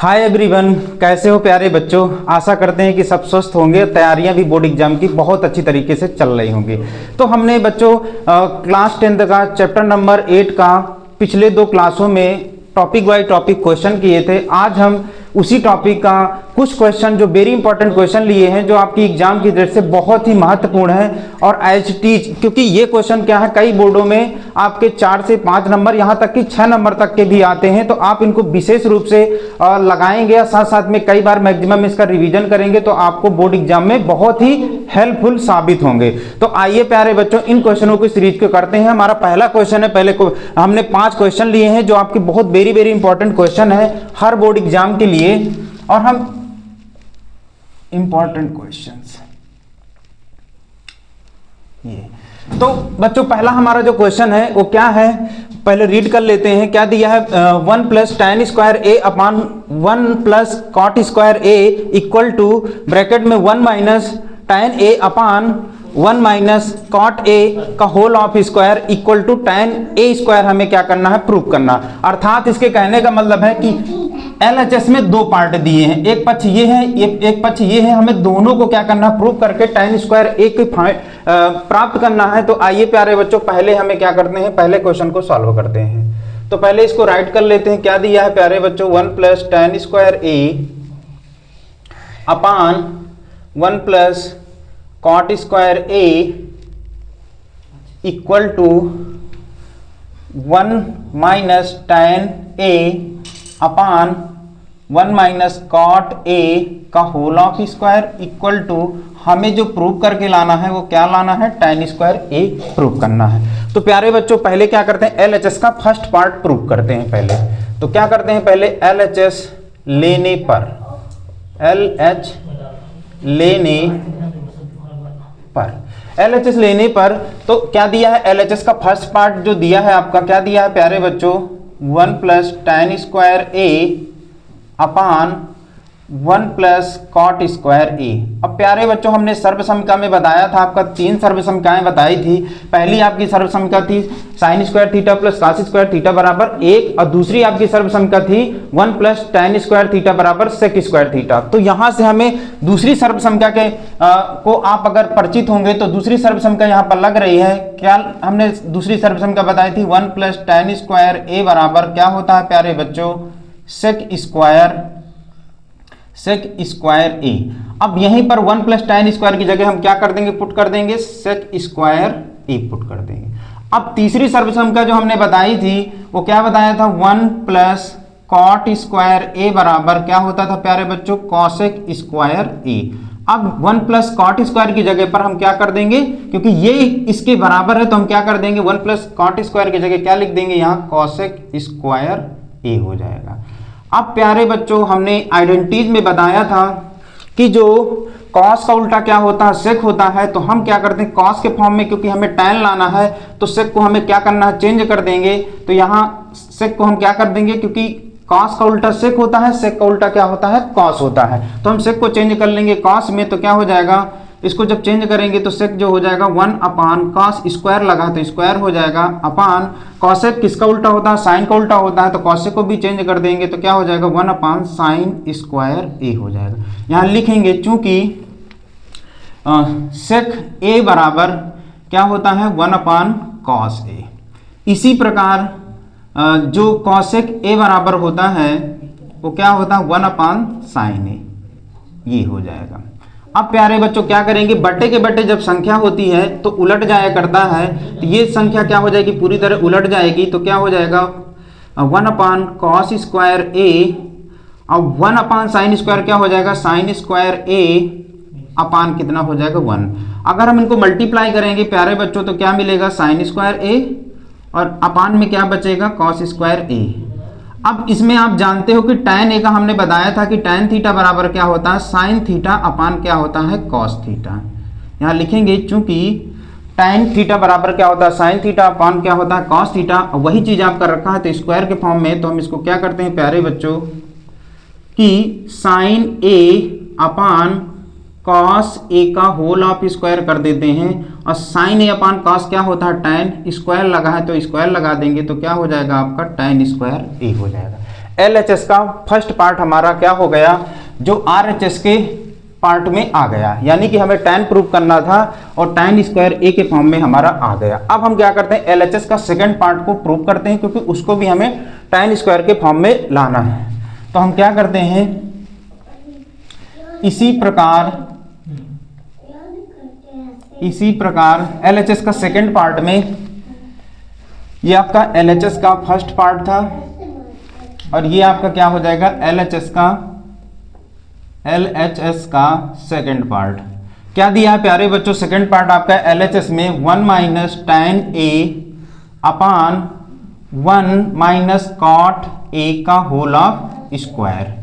Hi everyone, कैसे हो प्यारे बच्चों। आशा करते हैं कि सब स्वस्थ होंगे। तैयारियां भी बोर्ड एग्जाम की बहुत अच्छी तरीके से चल रही होंगी। तो हमने बच्चों क्लास 10th का चैप्टर नंबर 8 का पिछले 2 क्लासों में टॉपिक बाय टॉपिक क्वेश्चन किए थे। आज हम उसी टॉपिक का कुछ क्वेश्चन जो वेरी इंपॉर्टेंट क्वेश्चन लिए हैं, जो आपकी एग्जाम की दृष्टि से बहुत ही महत्वपूर्ण है। और एज टीच, क्योंकि ये क्वेश्चन क्या है, कई बोर्डों में आपके 4 से 5 नंबर, यहाँ तक कि 6 नंबर तक के भी आते हैं। तो आप इनको विशेष रूप से लगाएंगे और साथ साथ में कई बार मैक्सिमम इसका रिवीजन करेंगे तो आपको बोर्ड एग्जाम में बहुत ही हेल्पफुल साबित होंगे। तो आइए प्यारे बच्चों, इन क्वेश्चनों की सीरीज को करते हैं। हमारा पहला क्वेश्चन है, पहले को हमने 5 क्वेश्चन लिए हैं जो आपके बहुत वेरी वेरी इंपॉर्टेंट क्वेश्चन है हर बोर्ड एग्जाम के लिए। और हम इंपॉर्टेंट क्वेश्चंस ये तो बच्चों, पहला हमारा जो क्वेश्चन है वो क्या है, पहले रीड कर लेते हैं। क्या दिया है, 1 + tan square a upon 1 + cot square a equal to bracket में 1 - tan a upon 1 - cot a का whole of square equal to tan a square हमें क्या करना है, प्रूव करना। अर्थात इसके कहने का मतलब है कि LHS में 2 पार्ट दिए हैं, एक पक्ष ये है, एक पक्ष ये है। हमें दोनों को क्या करना है, प्रूव करके tan स्क्वायर a को प्राप्त करना है। तो आइए प्यारे बच्चों, पहले हमें क्या करते हैं, पहले क्वेश्चन को सॉल्व करते हैं। तो पहले इसको राइट कर लेते हैं। क्या दिया है प्यारे बच्चों, 1 + tan square a upon 1 + cot square a equal to 1 - tan a upon 1 - cot a का whole of square equal to, हमें जो प्रूव करके लाना है वो क्या लाना है, tan स्क्वायर a प्रूव करना है। तो प्यारे बच्चों, पहले क्या करते हैं, LHS का फर्स्ट पार्ट प्रूव करते हैं पहले। तो क्या करते हैं, पहले LHS लेने पर, LH लेने पर तो क्या दिया है, LHS का फर्स्ट पार्ट जो दिया है आपका, क्या दिया है प्यारे बच्चों, 1 + tan square a upon 1 + cot square a। अब प्यारे बच्चों, हमने सर्वसमीका में बताया था, आपका 3 सर्वसमीकाएं बताई थी। पहली आपकी सर्वसमीका थी sin square theta + cos square theta बराबर 1, और दूसरी आपकी सर्वसमीका थी 1 + tan स्क्वायर थीटा बराबर sec स्क्वायर थीटा। तो यहां से हमें दूसरी सर्वसमीका के को आप अगर परिचित होंगे तो दूसरी सर्वसमीका यहां पर लग रही है। क्या हमने दूसरी सर्वसमीका बताई थी, 1 + tan स्क्वायर a बराबर क्या होता है प्यारे बच्चों, sec स्क्वायर a। अब यहीं पर 1 + tan स्क्वायर की जगह हम क्या कर देंगे, पुट कर देंगे sec स्क्वायर a पुट कर देंगे। अब तीसरी सर्वसमीका जो हमने बताई थी वो क्या बताया था, 1 + cot स्क्वायर a बराबर क्या होता था प्यारे बच्चों, cosec स्क्वायर a। अब 1 + cot स्क्वायर की जगह पर हम क्या कर देंगे, क्योंकि ये इसके बराबर है तो हम क्या कर देंगे, 1 + cot स्क्वायर की जगह क्या लिख देंगे, यहाँ cosec स्क्वायर a हो जाएगा। अब प्यारे बच्चों, हमने आइडेंटिटीज में बताया था कि जो cos का उल्टा क्या होता है, sec होता है। तो हम क्या करते हैं, cos के फॉर्म में, क्योंकि हमें tan लाना है तो sec को हमें क्या करना है, चेंज कर देंगे। तो यहाँ sec को हम क्या कर देंगे, क्योंकि cos का उल्टा sec होता है, sec का उल्टा क्या होता है, cos होता है। तो हम sec को चेंज कर लेंगे cos में, तो क्या हो जाएगा, इसको जब चेंज करेंगे तो sec जो हो जाएगा 1 अपान cos स्क्वायर लगा तो स्क्वायर हो जाएगा, अपान cosec किसका उल्टा होता है, साइन का उल्टा होता है। तो cosec को भी चेंज कर देंगे तो क्या हो जाएगा, 1 अपान sin स्क्वायर a हो जाएगा। यहाँ लिखेंगे चूंकि sec a बराबर क्या होता है, 1 अपान cos a। इसी प्रकार जो cosec a बराबर होता है वो क्या होता है, 1 अपान sin a, ये हो जाएगा। अब प्यारे बच्चों क्या करेंगे, बट्टे के बट्टे जब संख्या होती है तो उलट जाया करता है। तो ये संख्या क्या हो जाएगी, पूरी तरह उलट जाएगी। तो क्या हो जाएगा, 1 अपान cos स्क्वायर a, और 1 अपान sin स्क्वायर क्या हो जाएगा, sin स्क्वायर a अपान कितना हो जाएगा, 1। अगर हम इनको मल्टीप्लाई करेंगे प्यारे बच्चों तो क्या मिलेगा, sin स्क्वायर a, और अपान में क्या बचेगा, cos स्क्वायर a। अब इसमें आप जानते हो कि tan a का हमने बताया था कि tan थीटा बराबर क्या होता है, sin थीटा अपान क्या होता है, cos थीटा। यहाँ लिखेंगे चूंकि tan थीटा बराबर क्या होता है, sin थीटा अपान क्या होता है, cos थीटा। वही चीज आप कर रखा है तो स्क्वायर के फॉर्म में। तो हम इसको क्या करते हैं प्यारे बच्चों, कि sin a upon cos a का होल ऑफ स्क्वायर कर देते हैं, और sin a अपान cos क्या होता है, tan स्क्वायर लगा है तो स्क्वायर लगा देंगे तो क्या हो जाएगा आपका tan स्क्वायर a हो जाएगा। LHS का फर्स्ट पार्ट हमारा क्या हो गया, जो RHS के पार्ट में आ गया, यानी कि हमें tan प्रूव करना था और tan स्क्वायर a के फॉर्म में हमारा आ गया। अब हम क्या करते हैं, LHS का सेकंड पार्ट को प्रूव करते हैं, क्योंकि उसको भी हमें tan स्क्वायर के फॉर्म में लाना है। तो हम क्या करते हैं, इसी प्रकार LHS का सेकंड पार्ट में, ये आपका LHS का फर्स्ट पार्ट था और ये आपका क्या हो जाएगा, LHS का सेकंड पार्ट। क्या दिया है प्यारे बच्चों, सेकंड पार्ट आपका LHS में 1 minus tan a upon 1 minus cot a का होल ऑफ स्क्वायर।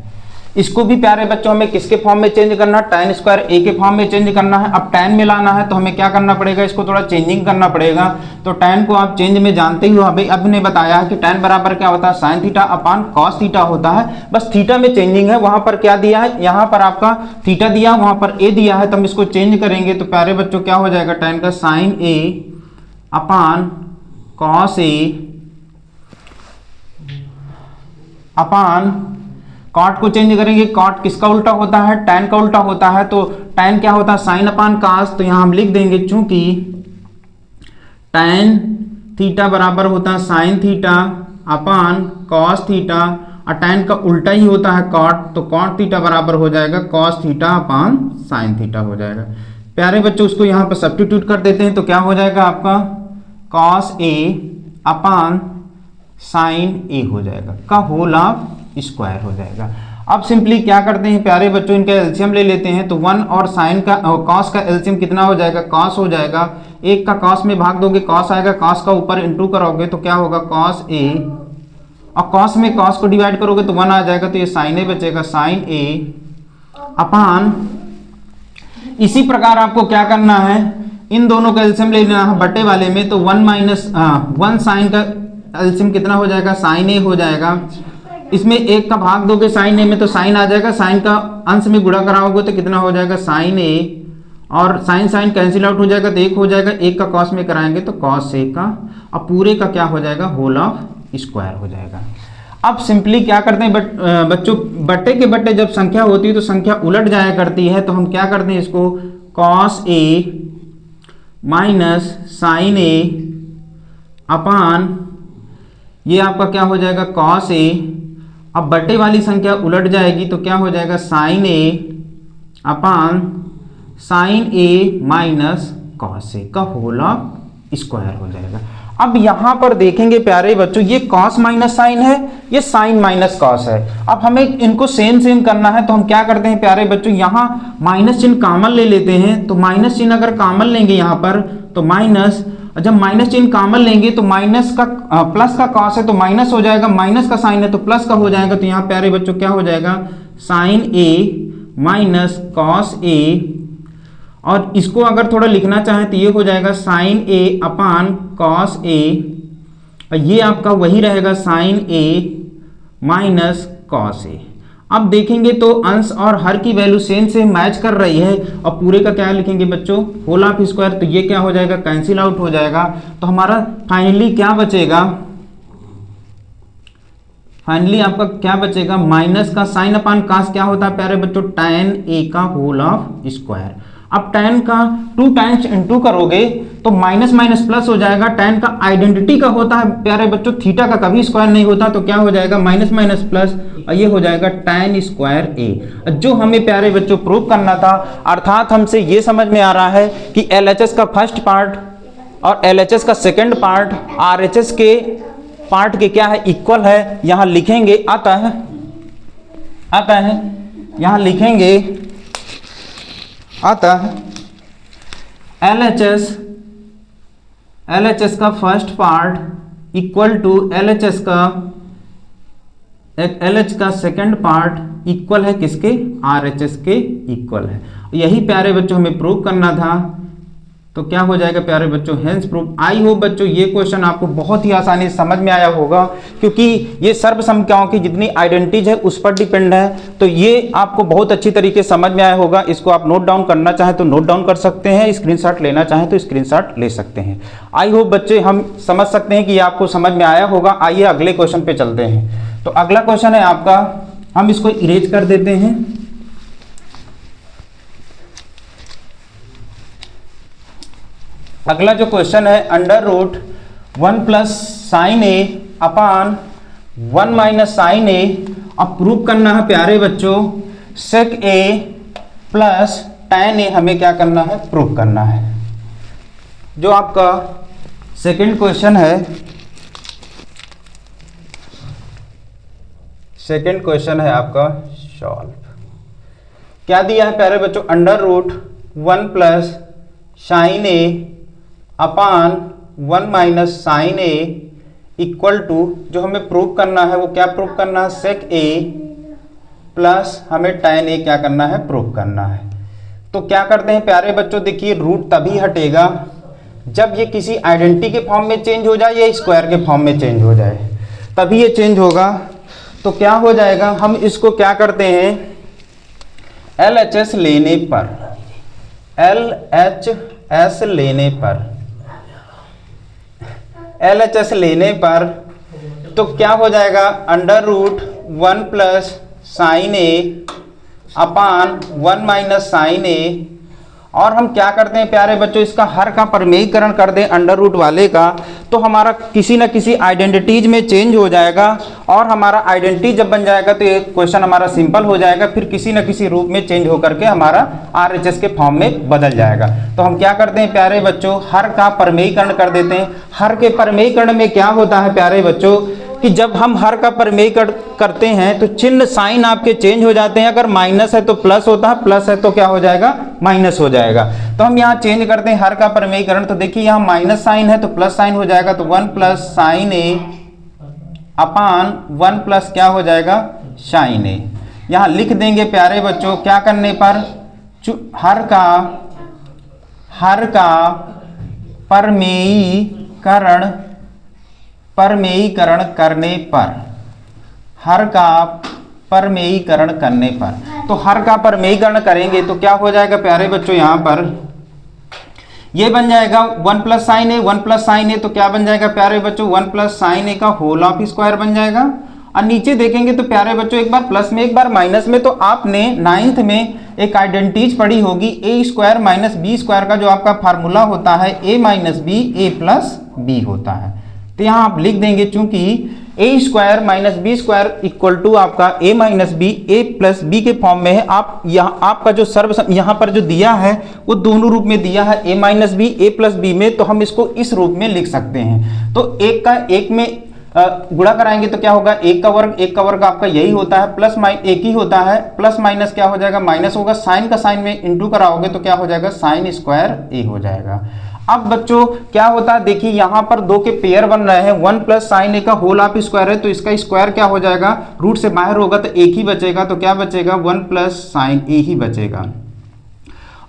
इसको भी प्यारे बच्चों हमें किसके फॉर्म में चेंज करना है, tan स्क्वायर a के फॉर्म में चेंज करना है। अब tan में लाना है तो हमें क्या करना पड़ेगा, इसको थोड़ा चेंजिंग करना पड़ेगा। तो tan को आप चेंज में जानते ही हो, अब ने बताया है कि tan बराबर क्या होता है, sine theta upon cos theta होता है। बस थीटा में चेंजिंग है, वहां पर क्या दिया है, यहाँ पर आपका थीटा दिया, वहां पर a दिया है, तो हम इसको चेंज करेंगे। तो प्यारे बच्चों क्या हो जाएगा, tan का sine a upon cos a upon cot को चेंज करेंगे। कॉट किसका उल्टा होता है, tan का उल्टा होता है। तो tan क्या होता है, साइन अपान कास। तो यहां हम लिख देंगे, चूंकि tan थीटा बराबर होता है sine theta upon cos theta और tan का उल्टा ही होता है कॉट, तो कॉट थीटा बराबर हो जाएगा cos theta upon sine theta हो जाएगा। प्यारे बच्चों उसको यहाँ पर सब्स्टिट्यूट कर देते हैं, तो क्या हो जाएगा आपका cos a upon sign a हो जाएगा का होल ऑफ स्क्वायर हो जाएगा। अब सिंपली क्या करते हैं प्यारे बच्चों, इनका एलसीएम ले लेते हैं। तो 1 और साइन का कॉस का एलसीएम कितना हो जाएगा, कॉस हो जाएगा। एक का कॉस में भाग दोगे कॉस आएगा, कॉस का ऊपर इंटू करोगे तो क्या होगा कॉस a, और कॉस में कॉस को डिवाइड करोगे तो 1 आ जाएगा, तो ये साइन a बचेगा, साइन a अपान। इसी प्रकार आपको क्या करना है, इन दोनों का एलसीएम ले लेना है बटे वाले में। तो 1 माइनस 1 साइन का एलसीएम कितना हो जाएगा, साइन a हो जाएगा। इसमें एक का भाग दोगे साइन ए में तो साइन आ जाएगा, साइन का अंश में गुणा कराओगे तो कितना हो जाएगा साइन ए, और साइन साइन कैंसिल आउट हो जाएगा तो एक हो जाएगा, एक का कॉस में कराएंगे तो कॉस ए का, और पूरे का क्या हो जाएगा होल ऑफ स्क्वायर हो जाएगा। अब सिंपली क्या करते हैं बच्चों, बट्टे के बट्टे जब संख्या होती है तो संख्या उलट जाया करती है। तो हम क्या करते हैं, इसको cos A minus sine a अपान, ये आपका क्या हो जाएगा कॉस ए। अब बटे वाली संख्या उलट जाएगी तो क्या हो जाएगा sign a upon sign A minus cos A का होल ऑफ स्क्वायर हो जाएगा। अब यहां पर देखेंगे प्यारे बच्चों, ये कॉस माइनस साइन है, ये साइन माइनस कॉस है। अब हमें इनको सेम करना है, तो हम क्या करते हैं प्यारे बच्चों, यहां माइनस चिन्ह कॉमन ले लेते हैं। तो माइनस चिन्ह अगर कॉमन लेंगे यहां पर तो माइनस, जब माइनस चिन्ह कॉमन लेंगे तो माइनस का प्लस का कॉस है तो माइनस हो जाएगा, माइनस का साइन है तो प्लस का हो जाएगा। तो यहाँ प्यारे बच्चों क्या हो जाएगा sign A minus cos A, और इसको अगर थोड़ा लिखना चाहें तो ये हो जाएगा sign a upon cos A, और ये आपका वही रहेगा sign A minus cos A. अब देखेंगे तो अंश और हर की वैल्यू सेम से मैच कर रही है, और पूरे का क्या लिखेंगे बच्चों होल ऑफ स्क्वायर, तो ये क्या हो जाएगा कैंसिल आउट हो जाएगा। तो हमारा फाइनली क्या बचेगा, फाइनली आपका क्या बचेगा, माइनस का साइन अपान कास क्या होता है प्यारे बच्चों tan a का होल ऑफ स्क्वायर। अब tan का 2 टाइम्स इंटू करोगे तो माइनस माइनस प्लस हो जाएगा। tan का आइडेंटिटी का होता है प्यारे बच्चों, थीटा का कभी स्क्वायर नहीं होता, तो क्या हो जाएगा माइनस माइनस प्लस, और ये हो जाएगा tan स्क्वायर a। जो हमें प्यारे बच्चों प्रूव करना था, अर्थात हमसे ये समझ में आ रहा है कि LHS का फर्स्ट पार्ट और LHS का सेकेंड पार्ट RHS के पार्ट के क्या है इक्वल है। यहां लिखेंगे आता है यहां लिखेंगे आता है LHS का first part equal to LH का सेकंड पार्ट इक्वल है किसके, RHS के इक्वल है। यही प्यारे बच्चों हमें प्रूव करना था, तो क्या हो जाएगा प्यारे बच्चों हेंस प्रूफ। आई होप बच्चों ये क्वेश्चन आपको बहुत ही आसानी से समझ में आया होगा, क्योंकि ये सर्व संख्याओं की जितनी आइडेंटिटीज है उस पर डिपेंड है, तो ये आपको बहुत अच्छी तरीके से समझ में आया होगा। इसको आप नोट डाउन करना चाहें तो नोट डाउन कर सकते हैं, स्क्रीनशॉट लेना चाहें तो स्क्रीनशॉट ले सकते हैं। आई होप बच्चे हम समझ सकते हैं कि ये आपको समझ में आया होगा। आइए अगले क्वेश्चन पे चलते हैं। तो अगला क्वेश्चन है आपका, हम इसको इरेज कर देते हैं। अगला जो क्वेश्चन है, under root 1 plus sine a upon 1 minus sine ए। अब प्रूव करना है प्यारे बच्चों, सेक ए प्लस tan ए हमें क्या करना है, प्रूव करना है। जो आपका सेकंड क्वेश्चन है, सेकंड क्वेश्चन है आपका सॉल्व। क्या दिया है प्यारे बच्चों, under root 1 plus sine a upon 1 minus sine a equal to, जो हमें प्रूव करना है वो क्या प्रूव करना है, सेक ए प्लस हमें tan ए क्या करना है, प्रूव करना है। तो क्या करते हैं प्यारे बच्चों, देखिए रूट तभी हटेगा जब ये किसी आइडेंटिटी के फॉर्म में चेंज हो जाए या स्क्वायर के फॉर्म में चेंज हो जाए, तभी ये चेंज होगा। तो क्या हो जाएगा, हम इसको क्या करते हैं, LHS लेने पर, LHS लेने पर, LHS लेने पर तो क्या हो जाएगा, under root 1 plus sine a upon 1 minus sine ए। और हम क्या करते हैं प्यारे बच्चों, इसका हर का परमेयीकरण कर दें अंडर रूट वाले का, तो हमारा किसी न किसी आइडेंटिटीज में चेंज हो जाएगा। और हमारा आइडेंटिटी जब बन जाएगा तो ये क्वेश्चन हमारा सिंपल हो जाएगा, फिर किसी न किसी रूप में चेंज होकर के हमारा RHS के फॉर्म में बदल जाएगा। तो हम क्या करते हैं प्यारे बच्चों, हर का परमेयीकरण कर देते हैं। हर के परमेयीकरण में क्या होता है प्यारे बच्चों, कि जब हम हर का परमेयीकरण करते हैं तो चिन्ह साइन आपके चेंज हो जाते हैं। अगर माइनस है तो प्लस होता है, प्लस है तो क्या हो जाएगा, माइनस हो जाएगा। तो हम यहाँ चेंज करते हैं हर का परमेयीकरण, तो देखिए यहाँ माइनस साइन है तो प्लस साइन हो जाएगा, तो 1 plus sine a upon 1 plus क्या हो जाएगा, साइन ए। यहाँ लिख देंगे प्यारे बच्चों, क्या करने पर, हर का परमेयीकरण करने पर, हर का परमेयीकरण करने पर, तो हर का परमेयीकरण करेंगे तो क्या हो जाएगा प्यारे बच्चों, यहाँ पर ये बन जाएगा 1 प्लस साइन ए, 1 प्लस साइन ए तो क्या बन जाएगा प्यारे बच्चों, 1 प्लस साइन ए का होल ऑफ स्क्वायर बन जाएगा। और नीचे देखेंगे तो प्यारे बच्चों एक बार प्लस में एक बार माइनस में, तो आपने 9th में एक आइडेंटिटीज पढ़ी होगी, A square minus B square का जो आपका फार्मूला होता है A minus B A plus B होता है। तो यहाँ आप लिख देंगे, चूंकि A square minus B square equal to आपका A minus B A plus B के फॉर्म में है। आप यहाँ आपका जो सर्वसम यहाँ पर जो दिया है वो दोनों रूप में दिया है, A minus B A plus B में, तो हम इसको इस रूप में लिख सकते हैं। तो एक का एक में गुणा कराएंगे तो क्या होगा, एक का वर्ग आपका यही होता है, प्लस एक ही होता है, प्लस माइनस क्या हो जाएगा, माइनस होगा। साइन का साइन में इंटू कराओगे तो क्या हो जाएगा, साइन स्क्वायर ए हो जाएगा। अब बच्चों क्या होता है, देखिए यहाँ पर दो के पेयर बन रहे हैं, 1 प्लस साइन ए का होल ऑफ स्क्वायर है, तो इसका स्क्वायर क्या हो जाएगा, रूट से बाहर होगा तो एक ही बचेगा, तो क्या बचेगा, 1 प्लस साइन ए ही बचेगा।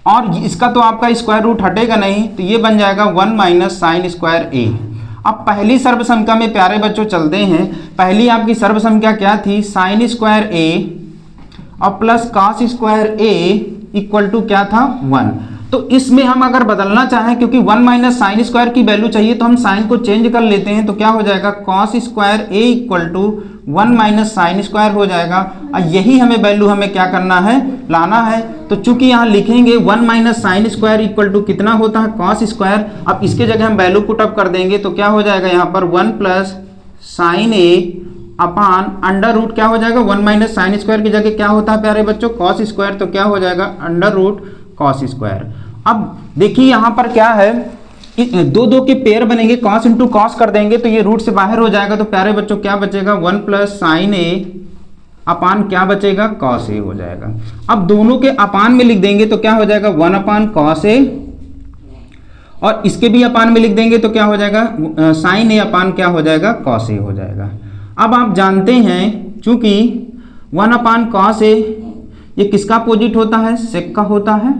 और इसका तो आपका स्क्वायर रूट हटेगा नहीं, तो ये बन जाएगा 1 माइनस साइन स्क्वायर ए। अब पहली सर्वसंख्या में प्यारे बच्चों चलते हैं। पहली आपकी सर्वसंख्या क्या थी, साइन स्क्वायर ए और plus cos square a equal to क्या था, 1। तो इसमें हम अगर बदलना चाहें, क्योंकि 1 माइनस साइन स्क्वायर की वैल्यू चाहिए, तो हम साइन को चेंज कर लेते हैं, तो क्या हो जाएगा, cos square a equal to 1 minus sine square हो जाएगा। और यही हमें वैल्यू हमें क्या करना है, लाना है। तो चूंकि यहाँ लिखेंगे 1 minus sine square equal to कितना होता है, कॉस स्क्वायर। अब इसके जगह हम वैल्यू पुट अप कर देंगे तो क्या हो जाएगा, यहाँ पर 1 plus sine a upon under root क्या हो जाएगा, 1 माइनस साइन स्क्वायर की जगह क्या होता है प्यारे बच्चों, कॉस स्क्वायर, तो क्या हो जाएगा अंडर रूट कॉस स्क्वायर। अब देखिए यहाँ पर क्या है, दो के पेयर बनेंगे, कॉस इंटू कॉस कर देंगे तो ये रूट से बाहर हो जाएगा, तो प्यारे बच्चों क्या बचेगा, 1 प्लस साइन ए अपान क्या बचेगा, कॉस ए हो जाएगा। अब दोनों के अपान में लिख देंगे तो क्या हो जाएगा, 1 अपान कॉस ए, और इसके भी अपान में लिख देंगे तो क्या हो जाएगा, साइन ए अपान क्या हो जाएगा, कॉस ए हो जाएगा। अब आप जानते हैं चूंकि 1 अपान कॉस ए ये किसका अपोजिट होता है, सेक का होता है,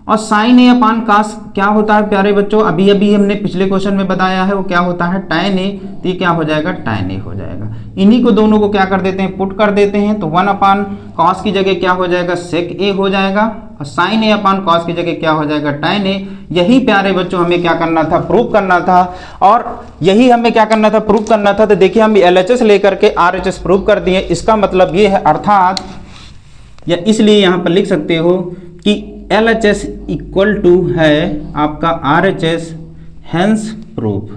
और साइन ए अपान कॉस क्या होता है प्यारे बच्चों, अभी अभी हमने पिछले क्वेश्चन में बताया है, वो क्या होता है, tan ए, तो ये क्या हो जाएगा, tan ए हो जाएगा। इन्हीं को दोनों को क्या कर देते हैं, पुट कर देते हैं, तो 1 अपान कॉस की जगह क्या हो जाएगा, सेक ए हो जाएगा, और साइन ए अपान कॉस की जगह क्या हो जाएगा tan ए। यही प्यारे बच्चों हमें क्या करना था, प्रूव करना था। और यही हमें क्या करना था, प्रूव करना था। तो देखिए हम LHS लेकर के RHS प्रूव कर दिए। इसका मतलब ये है, अर्थात या इसलिए यहाँ पर लिख सकते हो कि LHS इक्वल टू है आपका RHS, हेंस प्रूफ।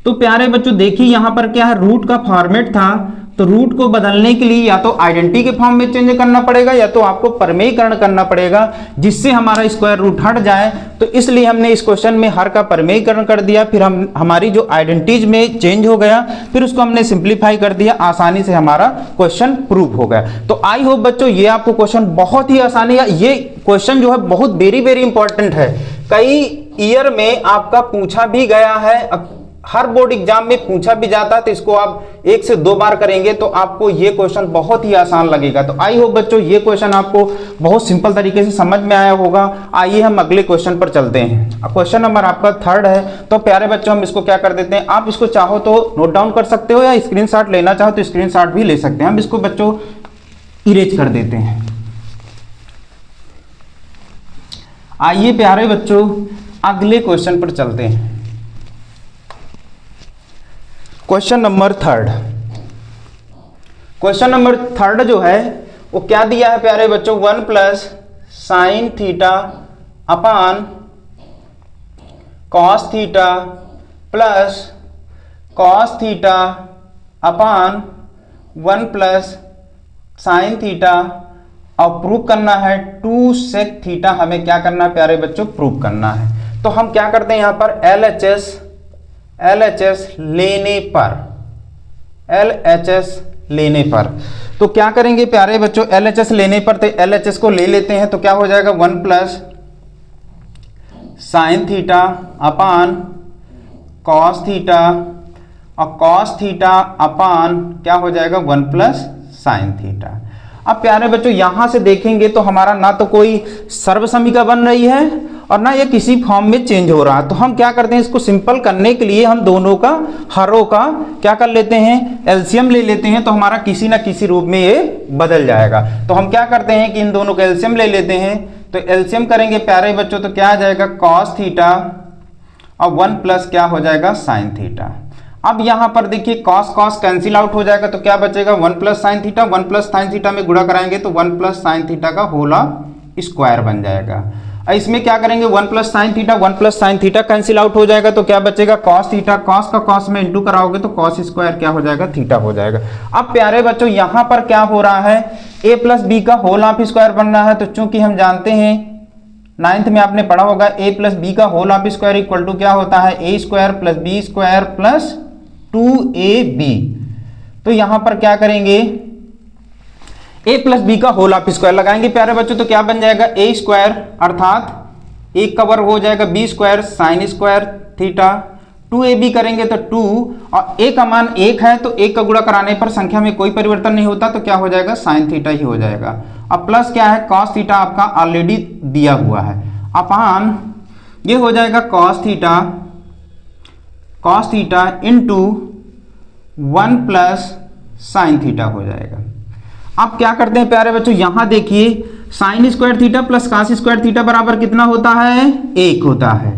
तो प्यारे बच्चों देखिए यहाँ पर क्या है, रूट का फॉर्मेट था, तो रूट को बदलने के लिए या तो आइडेंटिटी के फॉर्म में चेंज करना पड़ेगा या तो आपको परमेयीकरण करना पड़ेगा, जिससे हमारा स्क्वायर रूट हट जाए। तो इसलिए हमने इस क्वेश्चन में हर का परमेयीकरण कर दिया, फिर हमारी जो आइडेंटिटीज में चेंज हो गया, फिर उसको हमने सिंप्लीफाई कर दिया, आसानी से हमारा क्वेश्चन प्रूव हो गया। तो आई होप बच्चों ये आपको क्वेश्चन बहुत ही आसानी है। ये क्वेश्चन जो है बहुत वेरी वेरी इंपॉर्टेंट है, कई ईयर में आपका पूछा भी गया है, हर बोर्ड एग्जाम में पूछा भी जाता है। तो इसको आप 1 से 2 बार करेंगे तो आपको ये क्वेश्चन बहुत ही आसान लगेगा। तो आई होप बच्चों ये क्वेश्चन आपको बहुत सिंपल तरीके से समझ में आया होगा। आइए हम अगले क्वेश्चन पर चलते हैं। क्वेश्चन नंबर आपका 3 है। तो प्यारे बच्चों हम इसको क्या कर देते हैं, आप इसको चाहो तो नोट डाउन कर सकते हो या स्क्रीनशॉट लेना चाहो तो स्क्रीनशॉट भी ले सकते हैं। हम इसको बच्चों इरेज कर देते हैं। आइए प्यारे बच्चों अगले क्वेश्चन पर चलते हैं। Question number 3। क्वेश्चन नंबर 3 जो है वो क्या दिया है प्यारे बच्चों, 1 plus sine theta upon cos theta plus cos theta upon 1 plus sine theta, और प्रूव करना है 2 सेक थीटा। हमें क्या करना है प्यारे बच्चों, प्रूव करना है। तो हम क्या करते हैं यहाँ पर LHS लेने पर तो क्या करेंगे प्यारे बच्चों, LHS लेने पर तो LHS को ले लेते हैं। तो क्या हो जाएगा, 1 plus sine theta upon cos theta, और कॉस थीटा अपान क्या हो जाएगा, 1 प्लस साइन थीटा। अब प्यारे बच्चों यहां से देखेंगे तो हमारा ना तो कोई सर्वसमीका बन रही है और ना ये किसी फॉर्म में चेंज हो रहा है। तो हम क्या करते हैं, इसको सिंपल करने के लिए हम दोनों का हरों का क्या कर लेते हैं, एलसीएम ले लेते हैं। तो हमारा किसी ना किसी रूप में ये बदल जाएगा। तो हम क्या करते हैं कि इन दोनों का एलसीएम ले लेते हैं। तो एलसीएम करेंगे प्यारे बच्चों तो क्या आ जाएगा, कॉस थीटा और 1 प्लस क्या हो जाएगा, साइन थीटा। अब यहां पर देखिए कॉस कॉस कैंसिल आउट हो जाएगा, तो क्या बचेगा, 1 plus sine theta. 1 plus sine theta में गुणा कराएंगे तो 1 प्लस साइन थीटा का होल स्क्वायर बन जाएगा। इसमें क्या करेंगे, 1 plus sine theta, 1 plus sine theta cancel out हो जाएगा, तो क्या बचेगा, कॉस थीटा। कॉस का कॉस में इंटू कराओगे तो कॉस स्क्वायर क्या हो जाएगा, थीटा हो जाएगा। अब प्यारे बच्चों यहां पर क्या हो रहा है, a प्लस बी का होल ऑफ स्क्वायर बन रहा है। तो चूंकि हम जानते हैं 9th में आपने पढ़ा होगा a प्लस बी का whole of square equal to क्या होता है, a square plus B square plus 2ab। तो यहां पर क्या करेंगे, a प्लस बी का होल ऑफ स्क्वायर लगाएंगे प्यारे बच्चों, तो क्या बन जाएगा, a स्क्वायर अर्थात एक कवर हो जाएगा b square sine square theta, 2ab करेंगे तो 2, और a का मान 1 है तो 1 का गुणा कराने पर संख्या में कोई परिवर्तन नहीं होता, तो क्या हो जाएगा, साइन थीटा ही हो जाएगा। अब प्लस क्या है, कॉस थीटा आपका ऑलरेडी दिया हुआ है, अपान ये हो जाएगा cos theta into 1 plus sine theta हो जाएगा। अब क्या करते हैं प्यारे बच्चों, यहां देखिए sign square theta plus cos square theta बराबर कितना होता है, 1 होता है।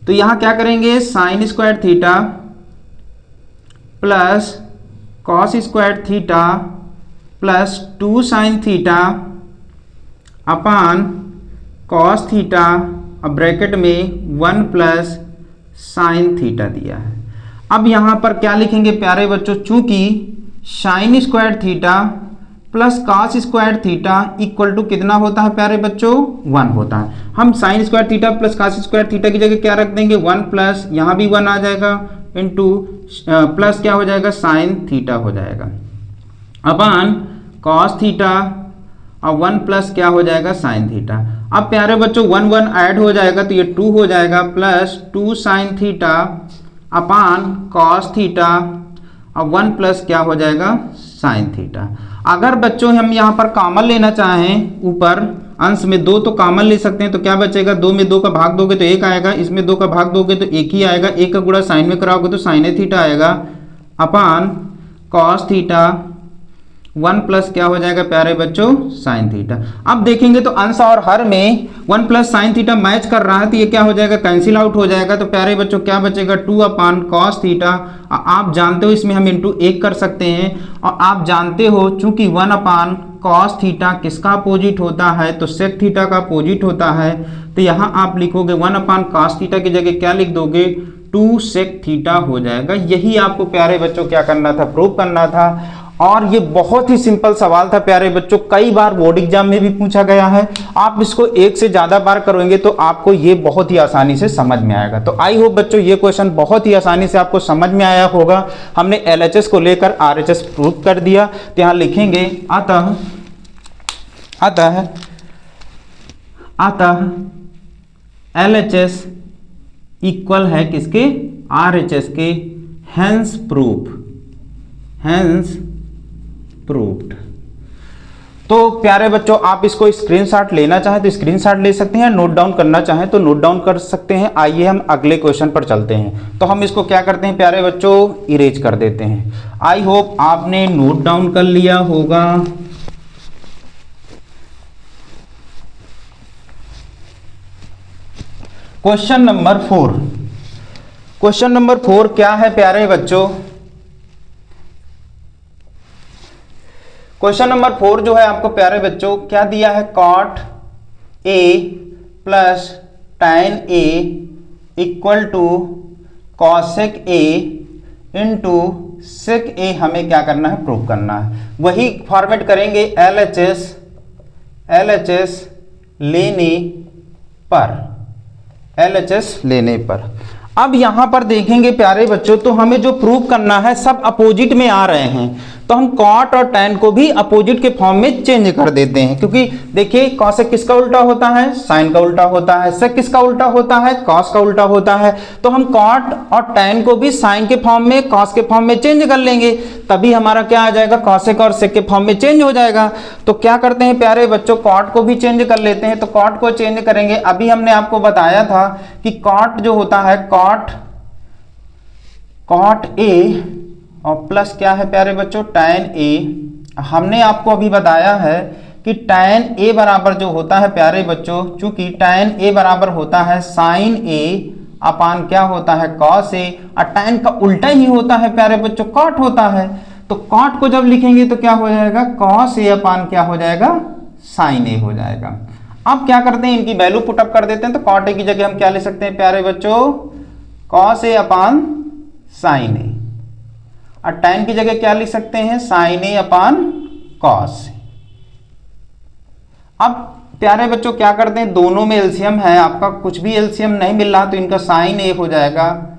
तो यहां क्या करेंगे, sign square theta plus cos square theta plus 2 sine theta upon cos theta, अब ब्रैकेट में 1 प्लस साइन थीटा दिया है। अब यहां पर क्या लिखेंगे प्यारे बच्चों, चूंकि sine square theta plus cos square theta equal to कितना होता है प्यारे बच्चों, 1 होता है। हम sine square theta plus cos square theta की जगह क्या रख देंगे, 1 प्लस यहां भी 1 आ जाएगा इंटू प्लस क्या हो जाएगा, साइन थीटा हो जाएगा अपान कॉस थीटा, और 1 प्लस क्या हो जाएगा, साइन थीटा। अब प्यारे बच्चों 1 1 ऐड हो जाएगा तो ये 2 हो जाएगा plus 2 sine theta upon cos theta, और 1 प्लस क्या हो जाएगा, साइन थीटा। अगर बच्चों हम यहाँ पर कॉमन लेना चाहें, ऊपर अंश में 2 तो कॉमन ले सकते हैं, तो क्या बचेगा, 2 में 2 का भाग दोगे तो 1 आएगा, इसमें 2 का भाग दोगे तो 1 ही आएगा, 1 का गुणा साइन में कराओगे तो साइन थीटा आएगा अपान कॉस थीटा, 1 प्लस क्या हो जाएगा प्यारे बच्चों साइन थीटा। अब देखेंगे तो अंश और हर में 1 प्लस साइन थीटा मैच कर रहा है तो ये क्या हो जाएगा कैंसिल आउट हो जाएगा। तो प्यारे बच्चों क्या बचेगा 2 अपान कॉस थीटा। आप जानते हो इसमें हम इंटू 1 कर सकते हैं और आप जानते हो चूंकि 1 अपान कॉस थीटा किसका अपोजिट होता है तो सेक थीटा का अपोजिट होता है। तो यहाँ आप लिखोगे 1 अपान कॉस थीटा की जगह क्या लिख दोगे 2 सेक थीटा हो जाएगा। यही आपको प्यारे बच्चों क्या करना था प्रूव करना था। और ये बहुत ही सिंपल सवाल था प्यारे बच्चों, कई बार बोर्ड एग्जाम में भी पूछा गया है। आप इसको एक से ज्यादा बार करोगे तो आपको ये बहुत ही आसानी से समझ में आएगा। तो आई होप बच्चों ये क्वेश्चन बहुत ही आसानी से आपको समझ में आया होगा। हमने एलएचएस को लेकर आरएचएस प्रूव कर दिया। तो यहाँ लिखेंगे अतः एलएचएस इक्वल है किसके आरएचएस के, हेंस प्रूव्ड। तो प्यारे बच्चों आप इसको स्क्रीनशॉट लेना चाहें तो स्क्रीनशॉट ले सकते हैं, नोट डाउन करना चाहें तो नोट डाउन कर सकते हैं। आइए हम अगले क्वेश्चन पर चलते हैं। तो हम इसको क्या करते हैं प्यारे बच्चों इरेज कर देते हैं। आई होप आपने नोट डाउन कर लिया होगा। क्वेश्चन नंबर 4 क्या है प्यारे बच्चों, क्वेश्चन नंबर 4 जो है आपको प्यारे बच्चों क्या दिया है cot A plus tan A equal to cosec A into sec A. हमें क्या करना है प्रूव करना है। वही फॉर्मेट करेंगे एलएचएस लेने पर। अब यहां पर देखेंगे प्यारे बच्चों तो हमें जो प्रूव करना है सब अपोजिट में आ रहे हैं। तो हम कॉट और टैन को भी अपोजिट के फॉर्म में चेंज कर देते हैं, क्योंकि देखिए कॉसेक किसका उल्टा होता है साइन का उल्टा होता है, सेक किसका उल्टा होता है कॉस का उल्टा होता है। तो हम कॉट और टैन को भी साइन के फॉर्म में कॉस के फॉर्म में चेंज कर लेंगे, तभी हमारा क्या आ जाएगा कॉसेक और सेक के फॉर्म में चेंज हो जाएगा। तो क्या करते हैं प्यारे बच्चों कॉट को भी चेंज कर लेते हैं। तो कॉट को चेंज करेंगे। अभी हमने आपको बताया था कि कॉट जो होता है कॉट ए और प्लस क्या है प्यारे बच्चों टैन ए। हमने आपको अभी बताया है कि टैन ए बराबर जो होता है प्यारे बच्चों, चूंकि टैन ए बराबर होता है साइन ए अपान क्या होता है कॉस ए, और टैन का उल्टा ही होता है प्यारे बच्चों कॉट होता है। तो कॉट को जब लिखेंगे तो क्या हो जाएगा कॉस ए अपान क्या हो जाएगा साइन ए हो जाएगा। अब क्या करते हैं इनकी वैल्यू पुटअप कर देते हैं। तो कॉट ए की जगह हम क्या ले सकते हैं प्यारे बच्चों कॉस ए अपान साइन ए, और टैन की जगह क्या लिख सकते हैं साइन ए अपान कॉस। अब प्यारे बच्चों क्या करते हैं दोनों में एलसीएम है आपका, कुछ भी एलसीएम नहीं मिल रहा तो इनका साइन ए हो जाएगा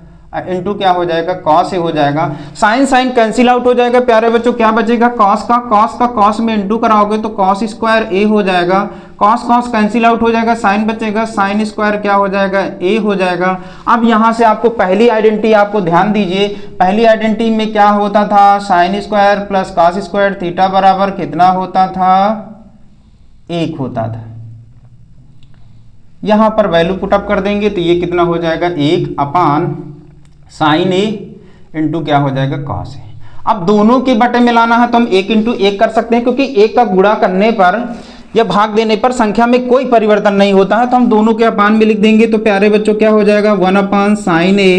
इंटू क्या हो जाएगा कॉस ए हो जाएगा। साइन कैंसिल आउट हो जाएगा प्यारे बच्चों, क्या बचेगा कॉस का कॉस में इंटू कराओगे तो कॉस स्क्वायर ए हो जाएगा, कॉस कैंसिल आउट हो जाएगा, साइन बचेगा, साइन स्क्वायर क्या हो जाएगा ए हो जाएगा। अब यहां से आपको पहली आइडेंटिटी आपको ध्यान दीजिए, पहली आइडेंटिटी में क्या होता था sine square plus cos square theta बराबर कितना होता था 1 होता था। यहां पर वैल्यू पुटअप कर देंगे तो ये कितना हो जाएगा 1 अपान साइन ए इंटू क्या हो जाएगा कॉस ए। अब दोनों के बटे में लाना है तो हम 1 इंटू 1 कर सकते हैं, क्योंकि 1 का गुणा करने पर या भाग देने पर संख्या में कोई परिवर्तन नहीं होता है। तो हम दोनों के अपान में लिख देंगे तो प्यारे बच्चों क्या हो जाएगा 1 अपान साइन ए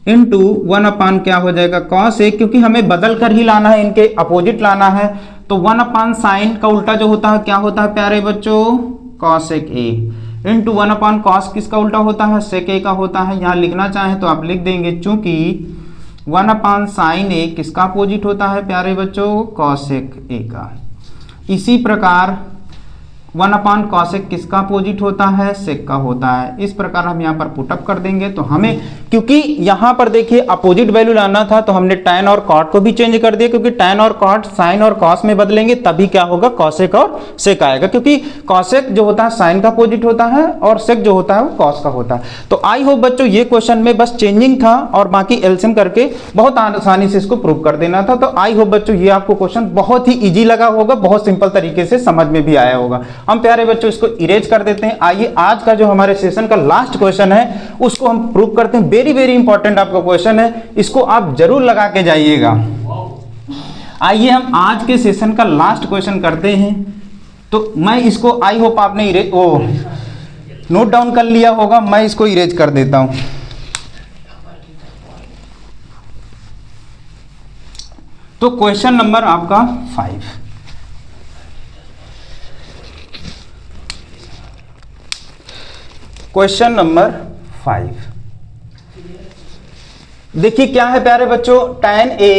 इंटू 1 अपान क्या हो जाएगा कॉस ए, क्योंकि हमें बदल कर ही लाना है, इनके अपोजिट लाना है। तो 1 अपान साइन का उल्टा जो होता है क्या होता है प्यारे बच्चों cosec A into 1 upon cos किसका उल्टा होता है सेक ए का होता है। यहाँ लिखना चाहें तो आप लिख देंगे, चूंकि 1 अपान साइन ए किसका अपोजिट होता है प्यारे बच्चों कॉसेक ए का। इसी प्रकार 1 अपान कॉसेक किसका अपोजिट होता है सेक का होता है। इस प्रकार हम यहाँ पर पुटअप कर देंगे तो हमें, क्योंकि यहाँ पर देखिए अपोजिट वैल्यू लाना था तो हमने टैन और कॉट को भी चेंज कर दिया, क्योंकि टैन और कॉट साइन और कॉस में बदलेंगे तभी क्या होगा कॉसेक और सेक आएगा, क्योंकि कॉसेक जो होता है साइन का अपोजिट होता है और सेक जो होता है वो कॉस का होता है। तो आई होप बच्चों ये क्वेश्चन में बस चेंजिंग था और बाकी एलसीएम करके बहुत आसानी से इसको प्रूव कर देना था। तो आई होप बच्चों ये आपको क्वेश्चन बहुत ही ईजी लगा होगा, बहुत सिंपल तरीके से समझ में भी आया होगा। हम प्यारे बच्चों इसको इरेज कर देते हैं। आइए आज का जो हमारे सेशन का लास्ट क्वेश्चन है उसको हम प्रूव करते हैं। वेरी वेरी इंपॉर्टेंट आपका क्वेश्चन है, इसको आप जरूर लगा के जाइएगा। आइए हम आज के सेशन का लास्ट क्वेश्चन करते हैं। तो मैं इसको आई होप आपने नोट डाउन कर लिया होगा, मैं इसको इरेज कर देता हूं। तो क्वेश्चन नंबर आपका 5, क्वेश्चन नंबर 5 देखिए क्या है प्यारे बच्चों, tan a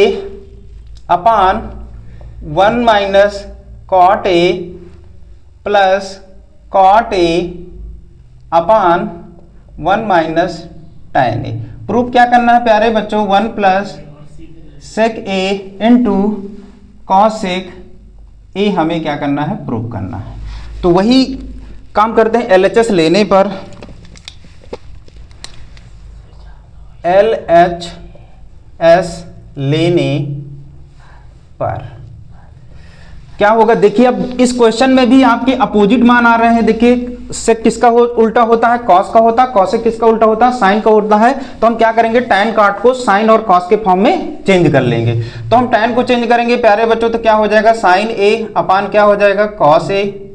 upon 1 minus cot a plus cot a upon 1 minus tan a। Proof क्या करना है प्यारे बच्चों, 1 plus sec a into cos sec a हमें क्या करना है, प्रूफ करना है। तो वही काम करते हैं LHS लेने पर। LHS लेने पर क्या होगा, देखिए अब इस क्वेश्चन में भी आपके अपोजिट मान आ रहे हैं। देखिए सेक किसका उल्टा होता है, कॉस का होता है, कॉसेक किसका उल्टा होता है, साइन का होता है। तो हम क्या करेंगे, टैन काट को साइन और कॉस के फॉर्म में चेंज कर लेंगे। तो हम टैन को चेंज करेंगे प्यारे बच्चों, तो क्या हो जाएगा, साइन ए अपान क्या हो जाएगा, कॉस ए।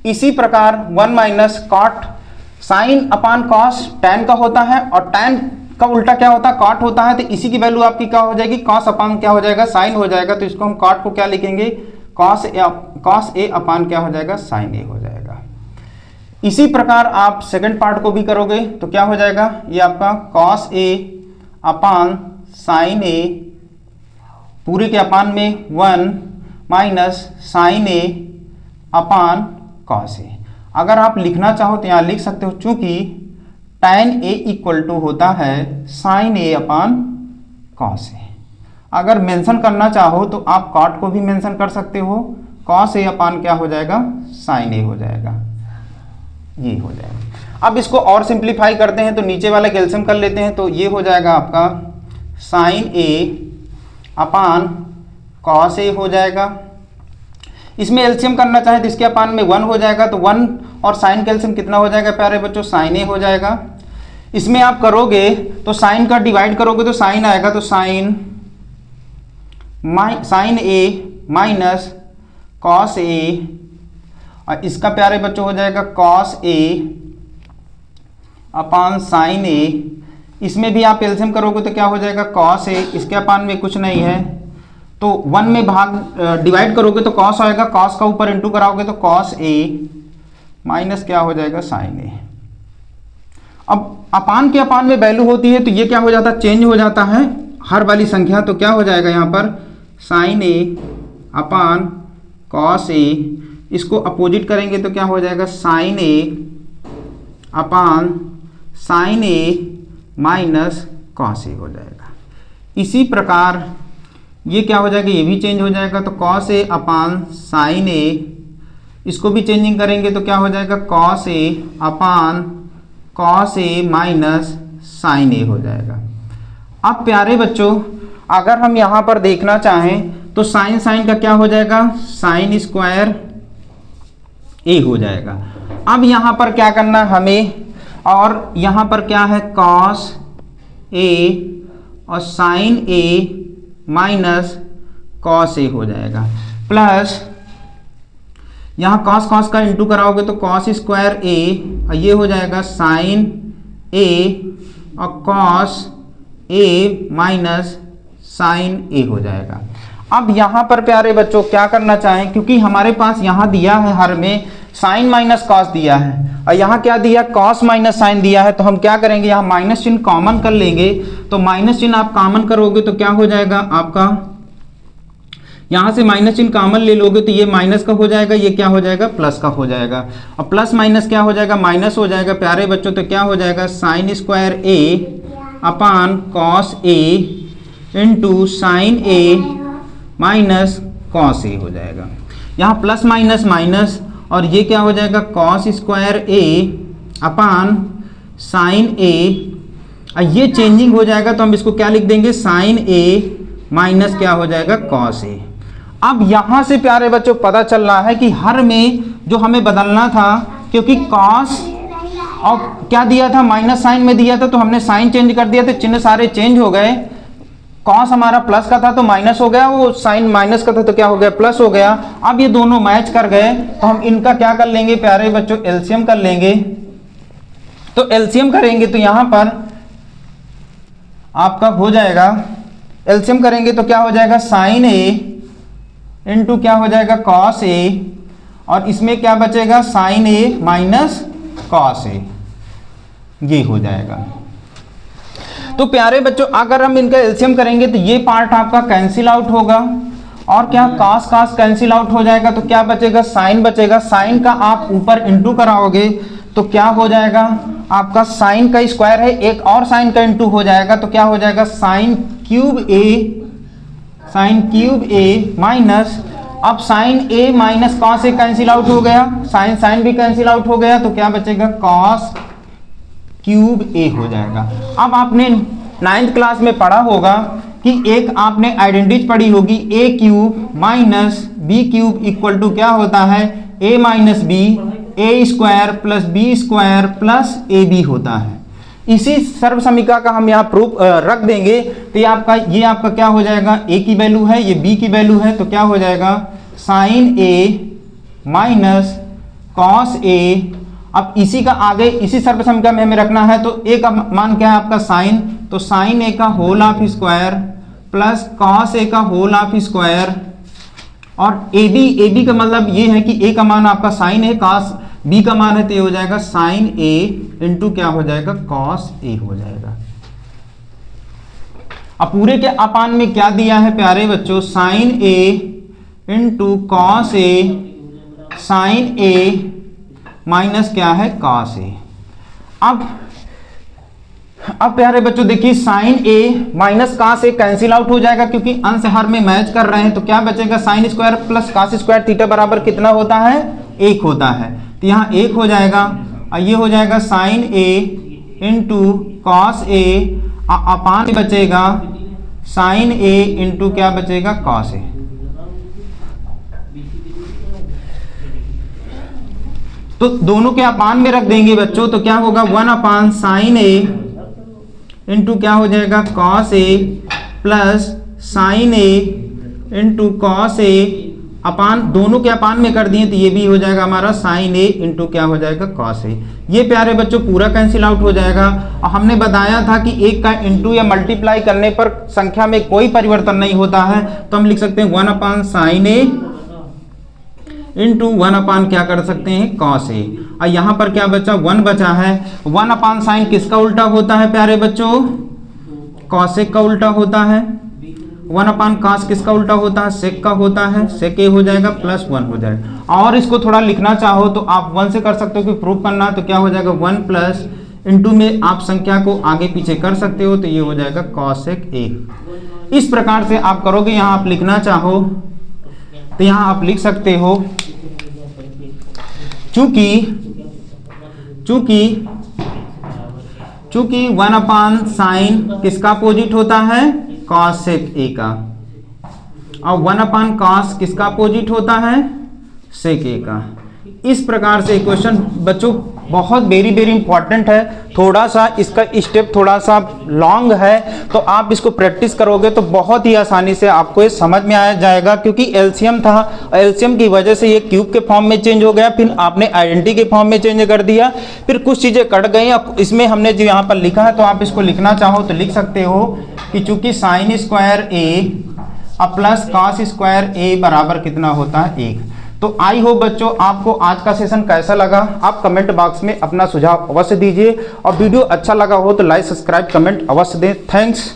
इसी प्रकार 1 minus cot, sine upon cos tan का होता है और टैन का उल्टा क्या होता है, कॉट होता है। तो इसी की वैल्यू आपकी क्या हो जाएगी, कॉस अपान क्या हो जाएगा, साइन हो जाएगा। तो इसको हम कॉट को क्या लिखेंगे, कॉस ए अपान क्या हो जाएगा, साइन ए हो जाएगा। इसी प्रकार आप सेकंड पार्ट को भी करोगे तो क्या हो जाएगा, ये आपका कॉस ए अपान साइन ए पूरे के अपान में 1 minus sine a upon cos A. अगर आप लिखना चाहो तो यहाँ लिख सकते हो, चूंकि tan a इक्वल टू होता है sign a upon cos A. अगर मेंशन करना चाहो तो आप कॉट को भी मेंशन कर सकते हो, कॉस ए अपान क्या हो जाएगा, साइन ए हो जाएगा, ये हो जाएगा। अब इसको और सिंप्लीफाई करते हैं तो नीचे वाला कैल्शियम कर लेते हैं। तो ये हो जाएगा आपका sign a upon cos A हो जाएगा। इसमें एलसीएम करना चाहे तो इसके अपान में 1 हो जाएगा। तो 1 और साइन कैल्शियम कितना हो जाएगा प्यारे बच्चों, साइन ए हो जाएगा। इसमें आप करोगे तो साइन का डिवाइड करोगे तो साइन आएगा, तो sine A minus cos A, और इसका प्यारे बच्चों हो जाएगा कॉस ए अपान साइन ए। इसमें भी आप एलसीएम करोगे तो क्या हो जाएगा, कॉस ए, इसके अपान में कुछ नहीं है तो 1 में डिवाइड करोगे तो कॉस आएगा, कॉस का ऊपर इंटू कराओगे तो कॉस ए माइनस क्या हो जाएगा, साइन ए। अब अपान के अपान में वैल्यू होती है तो ये क्या हो जाता है, चेंज हो जाता है हर वाली संख्या। तो क्या हो जाएगा यहाँ पर sign a upon cos A, इसको अपोजिट करेंगे तो क्या हो जाएगा, sign a upon sign A minus cos A हो जाएगा। इसी प्रकार ये क्या हो जाएगा, ये भी चेंज हो जाएगा। तो कॉस ए अपान साइन ए, इसको भी चेंजिंग करेंगे तो क्या हो जाएगा, cos A upon cos A minus sine ए हो जाएगा। अब प्यारे बच्चों अगर हम यहाँ पर देखना चाहें तो साइन साइन का क्या हो जाएगा, साइन स्क्वायर ए हो जाएगा। अब यहाँ पर क्या करना हमें, और यहाँ पर क्या है, कॉस ए और sign A minus cos A हो जाएगा, प्लस यहाँ कॉस कॉस का इंटू कराओगे तो कॉस स्क्वायर ए, और ये हो जाएगा साइन ए और कॉस ए माइनस साइन ए हो जाएगा। अब यहाँ पर प्यारे बच्चों क्या करना चाहें, क्योंकि हमारे पास यहाँ दिया है हर में साइन माइनस कॉस दिया है और यहाँ क्या दिया, कॉस माइनस साइन दिया है। तो हम क्या करेंगे, यहाँ माइनस चिन्ह कॉमन कर लेंगे। तो माइनस चिन्ह आप कॉमन करोगे तो क्या हो जाएगा आपका, यहाँ से माइनस चिन्ह कॉमन ले लोगे तो ये माइनस का हो जाएगा, ये क्या हो जाएगा, प्लस का हो जाएगा। और प्लस माइनस क्या हो जाएगा, माइनस हो जाएगा प्यारे बच्चों। तो क्या हो जाएगा, sign square A upon cos A into sine A minus cos A हो जाएगा। यहाँ प्लस माइनस माइनस, और ये क्या हो जाएगा, कॉस स्क्वायर ए अपान साइन ए, और ये चेंजिंग हो जाएगा तो हम इसको क्या लिख देंगे, साइन ए माइनस क्या हो जाएगा, कॉस ए। अब यहाँ से प्यारे बच्चों पता चल रहा है कि हर में जो हमें बदलना था, क्योंकि कॉस और क्या दिया था, माइनस साइन में दिया था, तो हमने साइन चेंज कर दिया तो चिन्ह सारे चेंज हो गए। कॉस हमारा प्लस का था तो माइनस हो गया, वो साइन माइनस का था तो क्या हो गया, प्लस हो गया। अब ये दोनों मैच कर गए तो हम इनका क्या कर लेंगे प्यारे बच्चों, एलसीएम कर लेंगे। तो एलसीएम करेंगे तो यहां पर आपका हो जाएगा, एलसीएम करेंगे तो क्या हो जाएगा, साइन ए इंटू क्या हो जाएगा, कॉस ए, और इसमें क्या बचेगा, sign A minus cos A, ये हो जाएगा। तो प्यारे बच्चों अगर हम इनका एलसीएम करेंगे तो ये पार्ट आपका कैंसिल आउट होगा, और क्या कॉस कॉस कैंसिल आउट हो जाएगा, तो क्या बचेगा, साइन बचेगा। साइन का आप ऊपर इंटू कराओगे तो क्या हो जाएगा, आपका साइन का स्क्वायर है, एक और साइन का इंटू हो जाएगा तो क्या हो जाएगा, साइन क्यूब ए माइनस, अब sign A minus cos A cancel out हो गया, साइन साइन भी कैंसिल आउट हो गया, तो क्या बचेगा, कॉस क्यूब ए हो जाएगा। अब आपने 9th क्लास में पढ़ा होगा कि एक आपने आइडेंटिटी पढ़ी होगी, A cube minus B cube equal to क्या होता है, A minus B, A square plus B square plus A B होता है। इसी सर्व समीकरण का हम यहाँ प्रूफ रख देंगे तो ये आपका क्या हो जाएगा, ए की वैल्यू है, ये बी की वैल्यू है, तो क्या हो जाएगा, sign A minus cos A. अब इसी का आगे इसी सर्व समीकरण में हमें रखना है, तो ए का मान क्या है आपका साइन, तो साइन ए का whole of square plus cos A का होल ऑफ स्क्वायर, और ए बी का मतलब ये है कि ए का मान आपका साइन है, कॉस बी का मान है, तो ये हो जाएगा साइन ए इंटू क्या हो जाएगा, कॉस ए हो जाएगा। अब पूरे के अपान में क्या दिया है प्यारे बच्चों, sign A into cos A, sign A minus क्या है, कॉस ए। अब प्यारे बच्चों देखिए, sign A minus cos A cancel out हो जाएगा क्योंकि अंश हर में मैच कर रहे हैं, तो क्या बचेगा, sine square plus cos square theta बराबर कितना होता है, 1 होता है, तो यहाँ 1 हो जाएगा, और ये हो जाएगा sign A into cos A, अपान बचेगा साइन ए इंटू क्या बचेगा, कॉस ए। तो दोनों के अपान में रख देंगे बच्चों, तो क्या होगा, 1 अपान साइन ए इंटू क्या हो जाएगा, cos A plus sine A into cos A, अपान दोनों के अपान में कर दिए तो ये भी हो जाएगा हमारा साइन ए इंटू क्या हो जाएगा, कॉस ए। ये प्यारे बच्चों पूरा कैंसिल आउट हो जाएगा। और हमने बताया था कि एक का इंटू या मल्टीप्लाई करने पर संख्या में कोई परिवर्तन नहीं होता है, तो हम लिख सकते हैं 1 अपान साइन ए इंटू 1 अपान क्या कर सकते हैं, कॉस ए। और यहाँ पर क्या बचा, 1 बचा है। 1 अपान साइन किसका उल्टा होता है प्यारे बच्चों, कॉसेक का उल्टा होता है। 1 अपान कॉस किसका उल्टा होता है, सेक का होता है, सेक ए हो जाएगा प्लस 1 हो जाएगा। और इसको थोड़ा लिखना चाहो तो आप 1 से कर सकते हो, कि प्रूफ करना तो क्या हो जाएगा, 1 प्लस इंटू में आप संख्या को आगे पीछे कर सकते हो, तो ये हो जाएगा कॉसेक ए। इस प्रकार से आप करोगे। यहाँ आप लिखना चाहो तो यहाँ आप लिख सकते हो, चूंकि 1 अपान साइन किसका अपोजिट होता है, कॉसेक ए का, और 1 अपान कॉस किसका अपोजिट होता है, सेक ए का। इस प्रकार से क्वेश्चन बच्चों बहुत वेरी इंपॉर्टेंट है। थोड़ा सा इसका स्टेप थोड़ा सा लॉन्ग है, तो आप इसको प्रैक्टिस करोगे तो बहुत ही आसानी से आपको ये समझ में आ जाएगा। क्योंकि एलसीएम था, एलसीएम की वजह से ये क्यूब के फॉर्म में चेंज हो गया, फिर आपने आइडेंटिटी के फॉर्म में चेंज कर दिया, फिर कुछ चीज़ें कट गई। अब इसमें हमने जो यहाँ पर लिखा है, तो आप इसको लिखना चाहो तो लिख सकते हो कि चूंकि साइन स्क्वायर ए प्लस कॉस स्क्वायर ए बराबर कितना होता है, 1। तो आई होप बच्चों आपको आज का सेशन कैसा लगा, आप कमेंट बॉक्स में अपना सुझाव अवश्य दीजिए, और वीडियो अच्छा लगा हो तो लाइक सब्सक्राइब कमेंट अवश्य दें। थैंक्स।